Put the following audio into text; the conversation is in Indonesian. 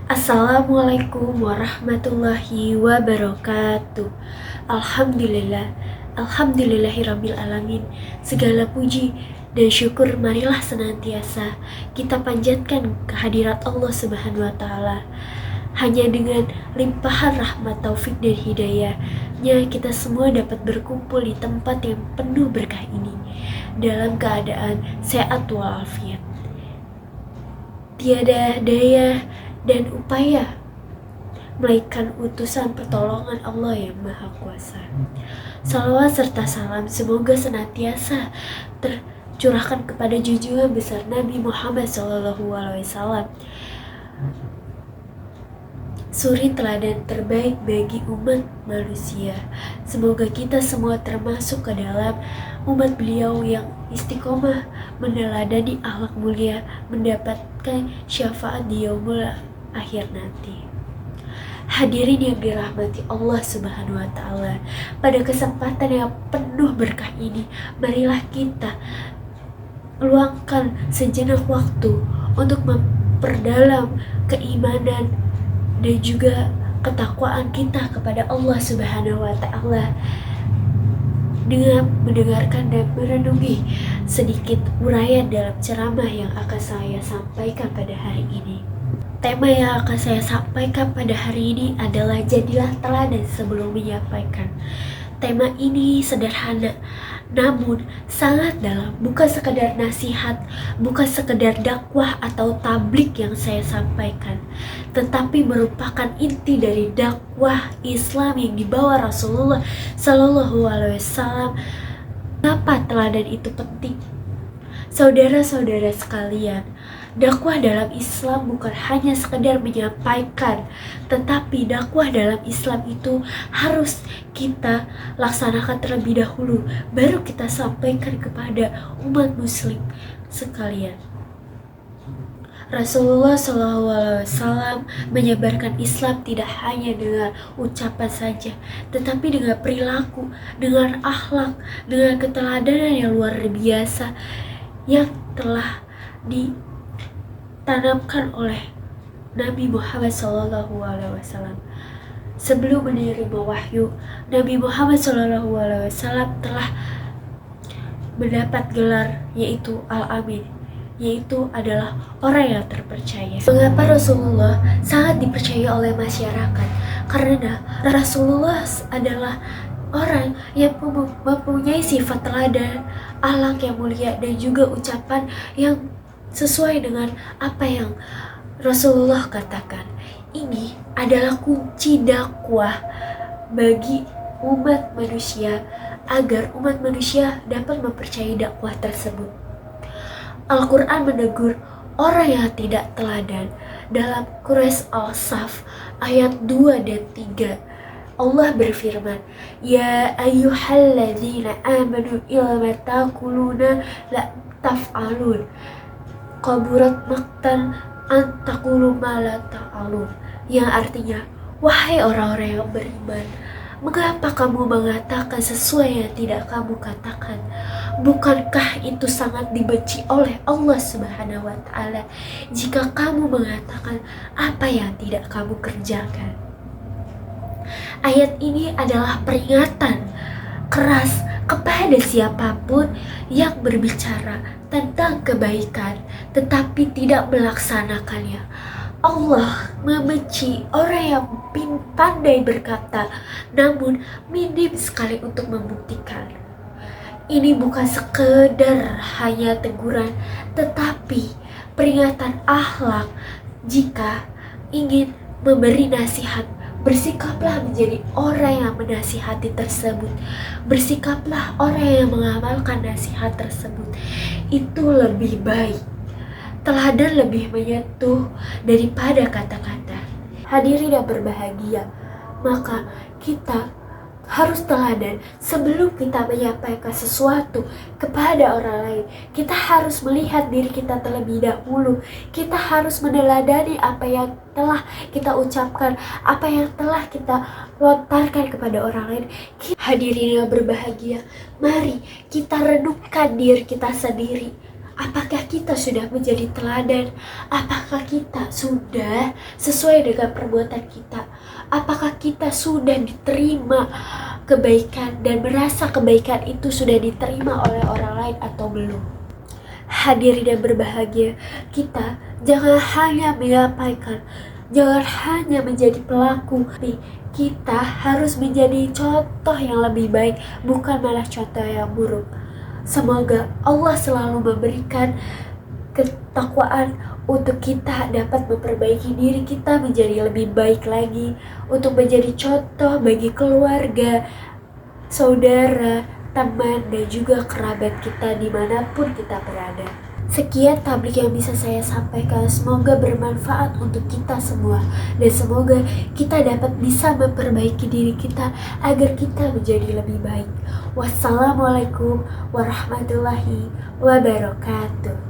Assalamualaikum warahmatullahi wabarakatuh. Alhamdulillah, alhamdulillahirabbil alamin. Segala puji dan syukur marilah senantiasa kita panjatkan kehadirat Allah Subhanahu wa taala. Hanya dengan limpahan rahmat, taufik dan hidayahnya kita semua dapat berkumpul di tempat yang penuh berkah ini dalam keadaan sehat walafiat. Tiada daya dan upaya melainkan utusan pertolongan Allah yang Maha Kuasa. Salawat serta salam semoga senantiasa tercurahkan kepada junjungan besar Nabi Muhammad SAW, suri teladan terbaik bagi umat manusia. Semoga kita semua termasuk ke dalam umat beliau yang istiqomah meneladani akhlak mulia, mendapatkan syafaat di yaumul akhir nanti. Hadirin yang dirahmati Allah Subhanahu wa taala, pada kesempatan yang penuh berkah ini, marilah kita luangkan sejenak waktu untuk memperdalam keimanan dan juga ketakwaan kita kepada Allah Subhanahu wa taala dengan mendengarkan dan merenungi sedikit uraian dalam ceramah yang akan saya sampaikan pada hari ini. Tema yang akan saya sampaikan pada hari ini adalah jadilah teladan sebelum menyampaikan. Tema ini sederhana, namun sangat dalam. Bukan sekedar nasihat, bukan sekedar dakwah atau tablik yang saya sampaikan, tetapi merupakan inti dari dakwah Islam yang dibawa Rasulullah Sallallahu Alaihi Wasallam. Kenapa teladan itu penting? Saudara-saudara sekalian, dakwah dalam Islam bukan hanya sekedar menyampaikan, tetapi dakwah dalam Islam itu harus kita laksanakan terlebih dahulu, baru kita sampaikan kepada umat muslim sekalian. Rasulullah SAW menyebarkan Islam tidak hanya dengan ucapan saja, tetapi dengan perilaku, dengan akhlak, dengan keteladanan yang luar biasa yang telah ditanamkan oleh Nabi Muhammad SAW. Sebelum menerima wahyu, Nabi Muhammad SAW telah mendapat gelar yaitu Al-Amin, yaitu adalah orang yang terpercaya. Mengapa Rasulullah sangat dipercaya oleh masyarakat? Karena Rasulullah adalah orang yang mempunyai sifat teladan, akhlak yang mulia, dan juga ucapan yang sesuai dengan apa yang Rasulullah katakan. Ini adalah kunci dakwah bagi umat manusia agar umat manusia dapat mempercayai dakwah tersebut. Al-Quran menegur orang yang tidak teladan dalam Quraisy Al-Saf ayat 2 dan 3. Allah berfirman, Ya ayyuhalladzina amanu ilma taquluna la taf'alun kaburat maktan antaqulu ma la ta'alun, yang artinya, wahai orang-orang yang beriman, mengapa kamu mengatakan sesuai yang tidak kamu katakan? Bukankah itu sangat dibenci oleh Allah Subhanahu wa taala jika kamu mengatakan apa yang tidak kamu kerjakan? Ayat ini adalah peringatan keras kepada siapapun yang berbicara tentang kebaikan tetapi tidak melaksanakannya. Allah membenci orang yang pandai berkata namun minim sekali untuk membuktikan. Ini bukan sekedar hanya teguran, tetapi peringatan akhlak. Jika ingin memberi nasihat, bersikaplah menjadi orang yang menasihati tersebut. Bersikaplah orang yang mengamalkan nasihat tersebut. Itu lebih baik. Teladan lebih menyentuh daripada kata-kata. Hadirin yang berbahagia, maka kita harus teladan sebelum kita menyampaikan sesuatu kepada orang lain. Kita harus melihat diri kita terlebih dahulu. Kita harus meneladani apa yang telah kita ucapkan, apa yang telah kita lontarkan kepada orang lain. Hadirin yang berbahagia, mari kita renungkan diri kita sendiri. Apakah kita sudah menjadi teladan? Apakah kita sudah sesuai dengan perbuatan kita? Apakah kita sudah diterima kebaikan dan merasa kebaikan itu sudah diterima oleh orang lain atau belum? Hadirin yang berbahagia, kita jangan hanya menyampaikan, jangan hanya menjadi pelaku, tapi kita harus menjadi contoh yang lebih baik, bukan malah contoh yang buruk. Semoga Allah selalu memberikan ketakwaan untuk kita dapat memperbaiki diri kita menjadi lebih baik lagi, untuk menjadi contoh bagi keluarga, saudara, teman, dan juga kerabat kita dimanapun kita berada. Sekian tablik yang bisa saya sampaikan, semoga bermanfaat untuk kita semua dan semoga kita dapat bisa memperbaiki diri kita agar kita menjadi lebih baik. Wassalamualaikum warahmatullahi wabarakatuh.